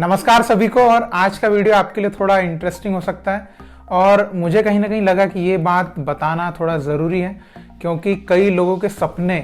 नमस्कार सभी को। और आज का वीडियो आपके लिए थोड़ा इंटरेस्टिंग हो सकता है और मुझे कहीं ना कहीं लगा कि ये बात बताना थोड़ा ज़रूरी है क्योंकि कई लोगों के सपने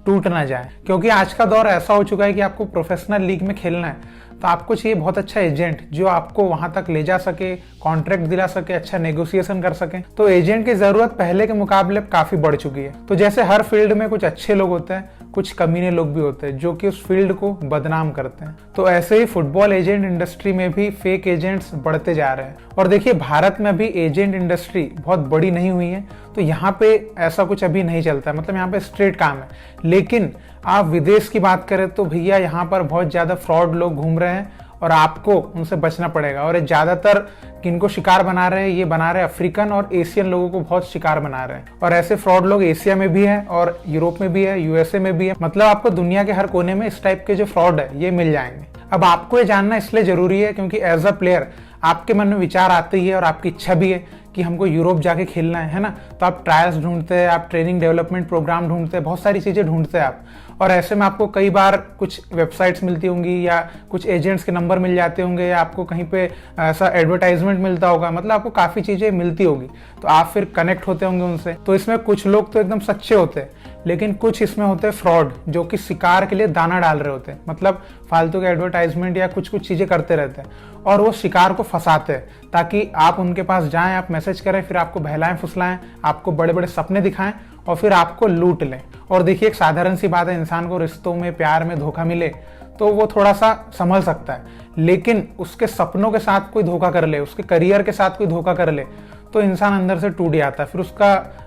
टूट ना जाए। क्योंकि आज का दौर ऐसा हो चुका है कि आपको प्रोफेशनल लीग में खेलना है तो आपको चाहिए बहुत अच्छा एजेंट जो आपको वहां तक ले जा सके, कॉन्ट्रैक्ट दिला सके, अच्छा नेगोशिएशन कर सके। तो एजेंट की जरूरत पहले के मुकाबले काफी बढ़ चुकी है। तो जैसे हर फील्ड में कुछ अच्छे लोग होते हैं, कुछ कमीने लोग भी होते हैं जो कि उस फील्ड को बदनाम करते हैं। तो ऐसे ही फुटबॉल एजेंट इंडस्ट्री में भी फेक एजेंट्स बढ़ते जा रहे हैं। और देखिए, भारत में अभी एजेंट इंडस्ट्री बहुत बड़ी नहीं हुई है तो यहाँ पे ऐसा कुछ अभी नहीं चलता है, मतलब यहाँ पे स्ट्रेट काम है। लेकिन आप विदेश की बात करें तो भैया यहाँ पर बहुत ज्यादा फ्रॉड लोग घूम रहे हैं और आपको उनसे बचना पड़ेगा। और ये ज्यादातर किनको शिकार बना रहे हैं, ये बना रहे हैं अफ्रीकन और एशियन लोगों को बहुत शिकार बना रहे हैं। और ऐसे फ्रॉड लोग एशिया में भी है और यूरोप में भी है, यूएसए में भी है। मतलब आपको दुनिया के हर कोने में इस टाइप के जो फ्रॉड है ये मिल जाएंगे। अब आपको ये जानना इसलिए जरूरी है क्योंकि एज अ प्लेयर आपके मन में विचार आते ही है और आपकी इच्छा भी है कि हमको यूरोप जाके खेलना है ना। तो आप ट्रायल्स ढूंढते हैं, आप ट्रेनिंग डेवलपमेंट प्रोग्राम ढूंढते हैं, बहुत सारी चीजें ढूंढते हैं आप। और ऐसे में आपको कई बार कुछ वेबसाइट्स मिलती होंगी या कुछ एजेंट्स के नंबर मिल जाते होंगे या आपको कहीं पे ऐसा एडवर्टाइजमेंट मिलता होगा, मतलब आपको काफी चीजें मिलती होगी। तो आप फिर कनेक्ट होते होंगे उनसे। तो इसमें कुछ लोग तो एकदम सच्चे होते हैं लेकिन कुछ इसमें होते हैं फ्रॉड जो कि शिकार के लिए दाना डाल रहे होते हैं, मतलब फालतू के एडवर्टाइजमेंट या कुछ कुछ चीजें करते रहते हैं और वो शिकार को फंसाते हैं ताकि आप उनके पास जाएं, आप मैसेज करें, फिर आपको बहलाएं फुसलाएं, आपको बड़े बड़े सपने दिखाएं और फिर आपको लूट लें। और देखिए, एक साधारण सी बात है, इंसान को रिश्तों में, प्यार में धोखा मिले तो वो थोड़ा सा संभल सकता है, लेकिन उसके सपनों के साथ कोई धोखा कर ले, उसके करियर के साथ कोई धोखा कर ले तो इंसान अंदर से टूट जाता है, फिर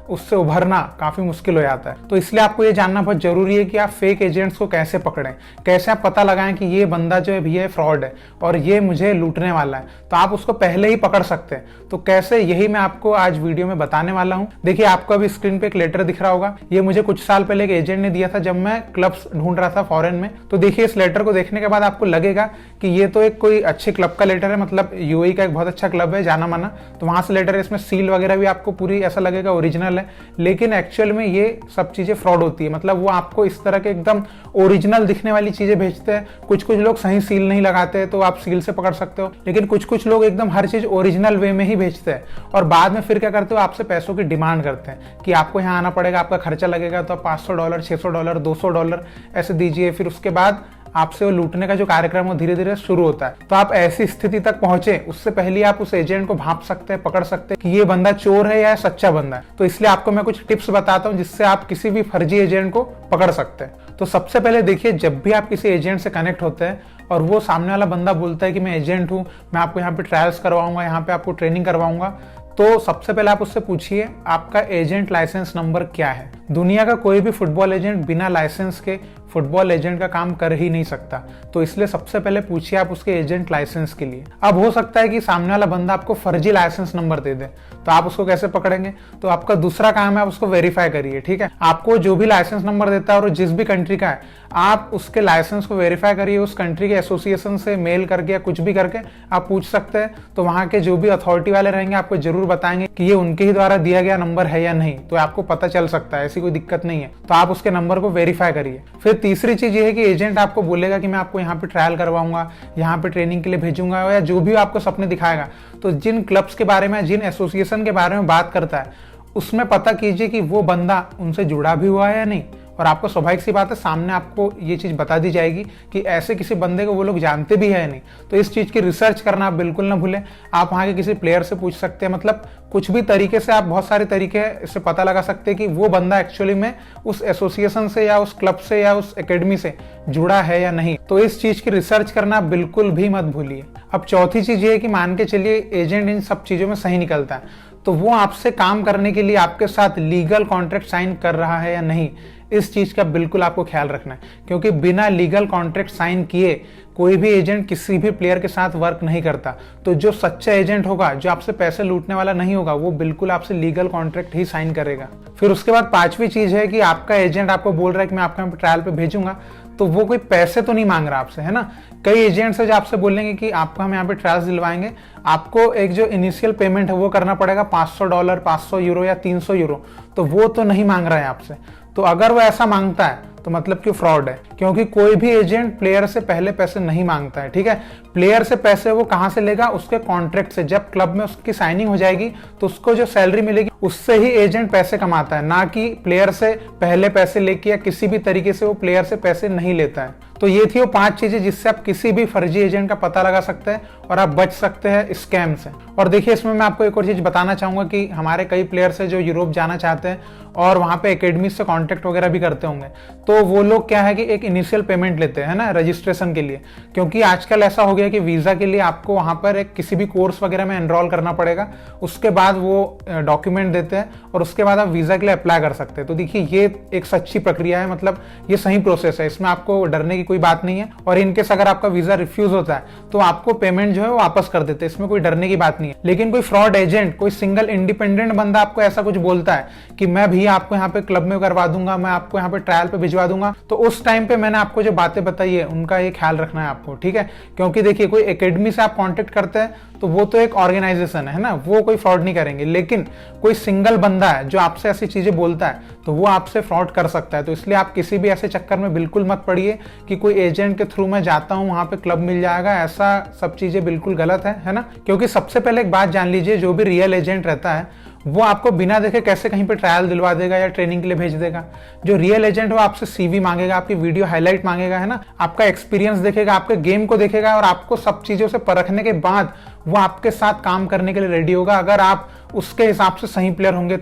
उससे उभरना काफी मुश्किल हो जाता है। तो इसलिए आपको ये जानना बहुत जरूरी है कि आप फेक एजेंट्स को कैसे पकड़ें, कैसे आप पता लगाएं कि ये बंदा जो है भैया फ्रॉड है और ये मुझे लूटने वाला है। तो आप उसको पहले ही पकड़ सकते हैं। तो कैसे, यही मैं आपको आज वीडियो में बताने वाला हूँ। देखिए, आपको अभी स्क्रीन पे एक लेटर दिख रहा होगा। ये मुझे कुछ साल पहले एक एजेंट ने दिया था जब मैं क्लब्स ढूंढ रहा था फॉरेन में। तो देखिए, इस लेटर को देखने के बाद आपको लगेगा कि ये तो एक कोई अच्छे क्लब का लेटर है, मतलब यूएई का एक बहुत अच्छा क्लब है, जाना माना। तो वहां से लेटर है, इसमें सील वगैरह भी आपको पूरी ऐसा लगेगा ओरिजिनल है, लेकिन एक्चुअल में ये सब चीजें फ्रॉड होती है। मतलब वो आपको इस तरह के एकदम ओरिजिनल दिखने वाली चीजें भेजते हैं। कुछ कुछ लोग सही सील नहीं लगाते तो आप सील से पकड़ सकते हो, लेकिन कुछ कुछ लोग एकदम हर चीज ओरिजिनल वे में ही भेजते हैं और बाद में फिर क्या करते हो, आपसे पैसों की डिमांड करते हैं कि आपको यहाँ आना पड़ेगा, आपका खर्चा लगेगा, तो आप $500, $600, $200 ऐसे दीजिए। फिर उसके बाद आपसे वो लूटने का जो कार्यक्रम वो धीरे धीरे शुरू होता है। तो आप ऐसी स्थिति तक पहुंचे उससे पहले आप उस एजेंट को भांप सकते हैं, पकड़ सकते हैं कि ये बंदा चोर है या सच्चा बंदा है। तो इसलिए आपको मैं कुछ टिप्स बताता हूं जिससे आप किसी भी फर्जी एजेंट को पकड़ सकते हैं। तो सबसे पहले देखिए, जब भी आप किसी एजेंट से कनेक्ट होते हैं और वो सामने वाला बंदा बोलता है कि मैं एजेंट हूं, मैं आपको यहाँ पे ट्रायल्स करवाऊंगा, यहाँ पे आपको ट्रेनिंग करवाऊंगा, तो सबसे पहले आप उससे पूछिए आपका एजेंट लाइसेंस नंबर क्या है। दुनिया का कोई भी फुटबॉल एजेंट बिना लाइसेंस के फुटबॉल एजेंट का काम कर ही नहीं सकता। तो इसलिए सबसे पहले पूछिए आप उसके एजेंट लाइसेंस के लिए। अब हो सकता है कि सामने वाला बंदा आपको फर्जी लाइसेंस नंबर दे दे, तो आप उसको कैसे पकड़ेंगे? तो आपका दूसरा काम है आप उसको वेरीफाई करिए। ठीक है, आपको जो भी लाइसेंस नंबर देता है और जिस भी कंट्री का है, आप उसके लाइसेंस को वेरीफाई करिए। उस कंट्री के एसोसिएशन से मेल करके या कुछ भी करके आप पूछ सकते हैं। तो वहां के जो भी अथॉरिटी वाले रहेंगे आपको जरूर बताएंगे कि ये उनके ही द्वारा दिया गया नंबर है या नहीं, तो आपको पता चल सकता है, ऐसी कोई दिक्कत नहीं है। तो आप उसके नंबर को वेरीफाई करिए। फिर तीसरी चीज ये है कि एजेंट आपको बोलेगा कि मैं आपको यहाँ पे ट्रायल करवाऊंगा, यहाँ पे ट्रेनिंग के लिए भेजूंगा या जो भी आपको सपने दिखाएगा, तो जिन क्लब्स के बारे में, जिन एसोसिएशन के बारे में बात करता है उसमें पता कीजिए कि वो बंदा उनसे जुड़ा भी हुआ है या नहीं। और आपको स्वाभाविक सी बात है, सामने आपको ये चीज बता दी जाएगी कि ऐसे किसी बंदे को वो लोग जानते भी है नहीं। तो इस चीज की रिसर्च करना आप बिल्कुल ना भूलें। आप वहां के किसी प्लेयर से पूछ सकते हैं, मतलब कुछ भी तरीके से आप, बहुत सारे तरीके इससे पता लगा सकते हैं कि वो बंदा एक्चुअली में उस एसोसिएशन से या उस क्लब से या उस एकेडमी से जुड़ा है या नहीं। तो इस चीज की रिसर्च करना बिल्कुल भी मत भूलिए। अब चौथी चीज ये है कि मान के चलिए एजेंट इन सब चीजों में सही निकलता है, तो वो आपसे काम करने के लिए आपके साथ लीगल कॉन्ट्रैक्ट साइन कर रहा है या नहीं, इस चीज का बिल्कुल आपको ख्याल रखना है। क्योंकि बिना लीगल कॉन्ट्रैक्ट साइन किए कोई भी एजेंट किसी भी प्लेयर के साथ वर्क नहीं करता। तो जो सच्चा एजेंट होगा, जो आपसे पैसे लूटने वाला नहीं होगा, वो बिल्कुल आपसे लीगल कॉन्ट्रैक्ट ही साइन करेगा। फिर उसके बाद पांचवी चीज है कि आपका एजेंट आपको बोल रहा है कि मैं आपको ट्रायल पे भेजूंगा, तो वो कोई पैसे तो नहीं मांग रहा आपसे, है ना। कई एजेंट्स है जो आपसे बोलेंगे कि आपको हम यहाँ पे ट्रायल्स दिलवाएंगे, आपको एक जो इनिशियल पेमेंट है वो करना पड़ेगा $500, €500 या €300, तो वो तो नहीं मांग रहा है आपसे। तो अगर वो ऐसा मांगता है तो मतलब कि फ्रॉड है, क्योंकि कोई भी एजेंट प्लेयर से पहले पैसे नहीं मांगता है। ठीक है, प्लेयर से पैसे वो कहां से लेगा? उसके कॉन्ट्रैक्ट से। जब क्लब में उसकी साइनिंग हो जाएगी तो उसको जो सैलरी मिलेगी उससे ही एजेंट पैसे कमाता है, ना कि प्लेयर से पहले पैसे लेके या किसी भी तरीके से वो प्लेयर से पैसे नहीं लेता है। तो ये थी वो 5 चीजें जिससे आप किसी भी फर्जी एजेंट का पता लगा सकते हैं और आप बच सकते हैं स्कैम से। और देखिए, इसमें मैं आपको एक और चीज बताना चाहूंगा कि हमारे कई प्लेयर्स हैं जो यूरोप जाना चाहते हैं और वहां पे एकेडमी से कांटेक्ट वगैरह भी करते होंगे। तो वो लोग क्या है कि एक इनिशियल पेमेंट लेते हैं ना रजिस्ट्रेशन के लिए, क्योंकि आजकल ऐसा हो गया कि वीजा के लिए आपको वहां पर एक किसी भी कोर्स वगैरह में एनरोल करना पड़ेगा। उसके बाद वो डॉक्यूमेंट देते हैं और उसके बाद आप वीजा के लिए अप्लाई कर सकते हैं। तो देखिए, ये एक सच्ची प्रक्रिया है, मतलब ये सही प्रोसेस है, इसमें आपको डरने की कोई बात नहीं है। और इनकेस अगर आपका वीजा रिफ्यूज होता है तो आपको पेमेंट जो है वो वापस कर देते हैं, इसमें कोई डरने की बात नहीं है। लेकिन कोई फ्रॉड एजेंट, कोई सिंगल इंडिपेंडेंट बंदा आपको ऐसा कुछ बोलता है कि मैं भी आपको यहाँ पे क्लब में करवा दूंगा, मैं आपको यहाँ पे ट्रायल पे भिजवा दूंगा, तो उस टाइम पे मैंने आपको जो बातें बताई है उनका ये ख्याल रखना है आपको। ठीक है, क्योंकि देखिए, कोई एकेडमी से आप कॉन्टेक्ट करते हैं तो वो तो एक ऑर्गेनाइजेशन है ना, वो कोई फ्रॉड नहीं करेंगे। लेकिन कोई सिंगल बंदा है जो आपसे ऐसी चीजें बोलता है तो वो आपसे फ्रॉड कर सकता है। तो इसलिए आप किसी भी ऐसे चक्कर में बिल्कुल मत पड़िए कि कोई एजेंट के थ्रू मैं जाता हूं, वहां पे क्लब मिल जाएगा, ऐसा सब चीजें बिल्कुल गलत है ना। क्योंकि सबसे पहले एक बात जान लीजिए, जो भी रियल एजेंट रहता है वो आपको बिना देखे कैसे कहीं पे ट्रायल दिलवा देगा या ट्रेनिंग के लिए भेज देगा। जो रियल एजेंट वो आपसे सीवी मांगेगा, आपकी वीडियो हाईलाइट मांगेगा, है ना, आपका एक्सपीरियंस देखेगा, आपके गेम को देखेगा और आपको सब चीजों से परखने के बाद वो आपके साथ काम करने के लिए रेडी होगा, अगर आप उसके हिसाब से सही प्लेयर होंगे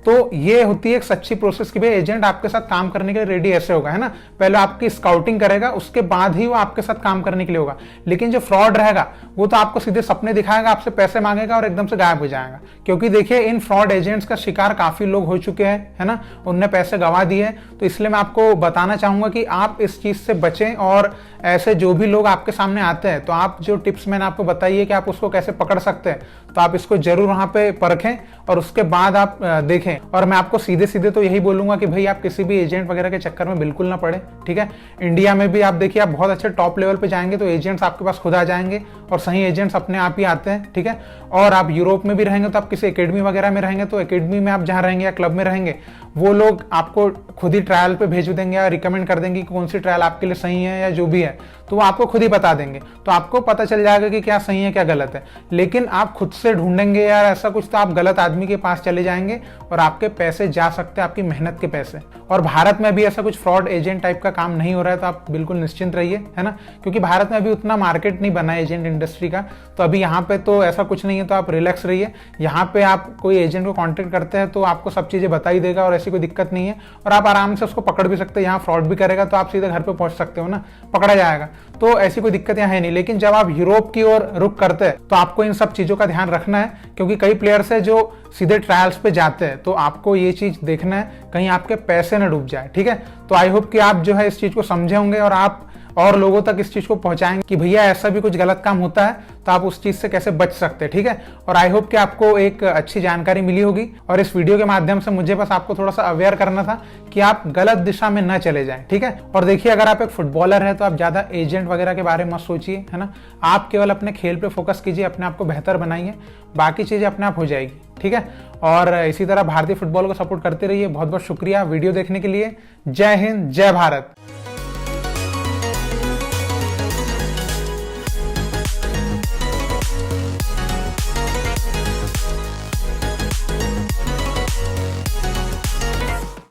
तो ये होती है एक सच्ची प्रोसेस कि भाई एजेंट आपके साथ काम करने के लिए रेडी ऐसे होगा, है ना। पहले आपकी स्काउटिंग करेगा, उसके बाद ही वो आपके साथ काम करने के लिए होगा। लेकिन जो फ्रॉड रहेगा वो तो आपको सीधे सपने दिखाएगा, आपसे पैसे मांगेगा और एकदम से गायब हो जाएगा। क्योंकि देखिए, इन फ्रॉड एजेंट्स का शिकार काफी लोग हो चुके हैं, है ना, उनने पैसे गंवा दिए। तो इसलिए मैं आपको बताना चाहूंगा कि आप इस चीज से बचें और ऐसे जो भी लोग आपके सामने आते हैं तो आप जो टिप्स मैंने आपको बताई है कि आप उसको कैसे पकड़ सकते हैं, तो आप इसको जरूर वहां पे परखें और उसके बाद आप देखें। और मैं आपको सीधे सीधे तो यही बोलूंगा कि भाई आप किसी भी एजेंट वगैरह के चक्कर में बिल्कुल ना पड़े। ठीक है, इंडिया में भी आप देखिए, आप बहुत अच्छे टॉप लेवल पे जाएंगे तो एजेंट्स आपके पास खुद आ जाएंगे और सही एजेंट्स अपने आप ही आते हैं। ठीक है, और आप यूरोप में भी रहेंगे तो आप किसी एकेडमी वगैरह में रहेंगे तो एकेडमी में आप जहां रहेंगे या क्लब में रहेंगे वो लोग आपको खुद ही ट्रायल पे भेज देंगे या रिकमेंड कर देंगे कि कौन सी ट्रायल आपके लिए सही है या जो भी है, तो वो आपको खुद ही बता देंगे। तो आपको पता चल जाएगा कि क्या सही है क्या गलत है। लेकिन आप खुद से ढूंढेंगे यार ऐसा कुछ, तो आप गलत आदमी के पास चले जाएंगे और आपके पैसे जा सकते हैं, आपकी मेहनत के पैसे। और भारत में अभी ऐसा कुछ फ्रॉड एजेंट टाइप का काम नहीं हो रहा है, तो आप बिल्कुल निश्चिंत रहिए, है ना, क्योंकि भारत में अभी उतना मार्केट नहीं बना है एजेंट इंडस्ट्री का। तो अभी यहाँ पे तो ऐसा कुछ नहीं है, तो आप रिलैक्स रहिए। यहाँ पे आप कोई एजेंट को कॉन्टेक्ट करते हैं तो आपको सब चीजें बता ही देगा और ऐसी कोई दिक्कत नहीं है, और आप आराम से उसको पकड़ भी सकते हैं। यहाँ फ्रॉड भी करेगा तो आप सीधे घर पे पहुंच सकते हो ना, पकड़ा जाएगा, तो ऐसी कोई दिक्कत यहाँ है नहीं। लेकिन जब आप यूरोप की ओर रुख करते हैं तो आपको इन सब चीजों का ध्यान रखना है, क्योंकि कई प्लेयर्स है जो सीधे ट्रायल्स पे जाते हैं, तो आपको ये चीज देखना है कहीं आपके पैसे न डूब जाए। ठीक है, तो आई होप कि आप जो है इस चीज को समझे होंगे और आप और लोगों तक इस चीज को पहुंचाएंगे कि भैया ऐसा भी कुछ गलत काम होता है तो आप उस चीज से कैसे बच सकते हैं। ठीक है, और आई होप कि आपको एक अच्छी जानकारी मिली होगी और इस वीडियो के माध्यम से मुझे बस आपको थोड़ा सा अवेयर करना था कि आप गलत दिशा में न चले जाएं। ठीक है, और देखिए, अगर आप एक फुटबॉलर है तो आप ज्यादा एजेंट वगैरह के बारे में मत सोचिए, है ना, आप केवल अपने खेल पे फोकस कीजिए, अपने आप को बेहतर बनाइए, बाकी चीजें अपने आप हो जाएगी। ठीक है, और इसी तरह भारतीय फुटबॉल को सपोर्ट करते रहिए। बहुत बहुत शुक्रिया वीडियो देखने के लिए। जय हिंद, जय भारत।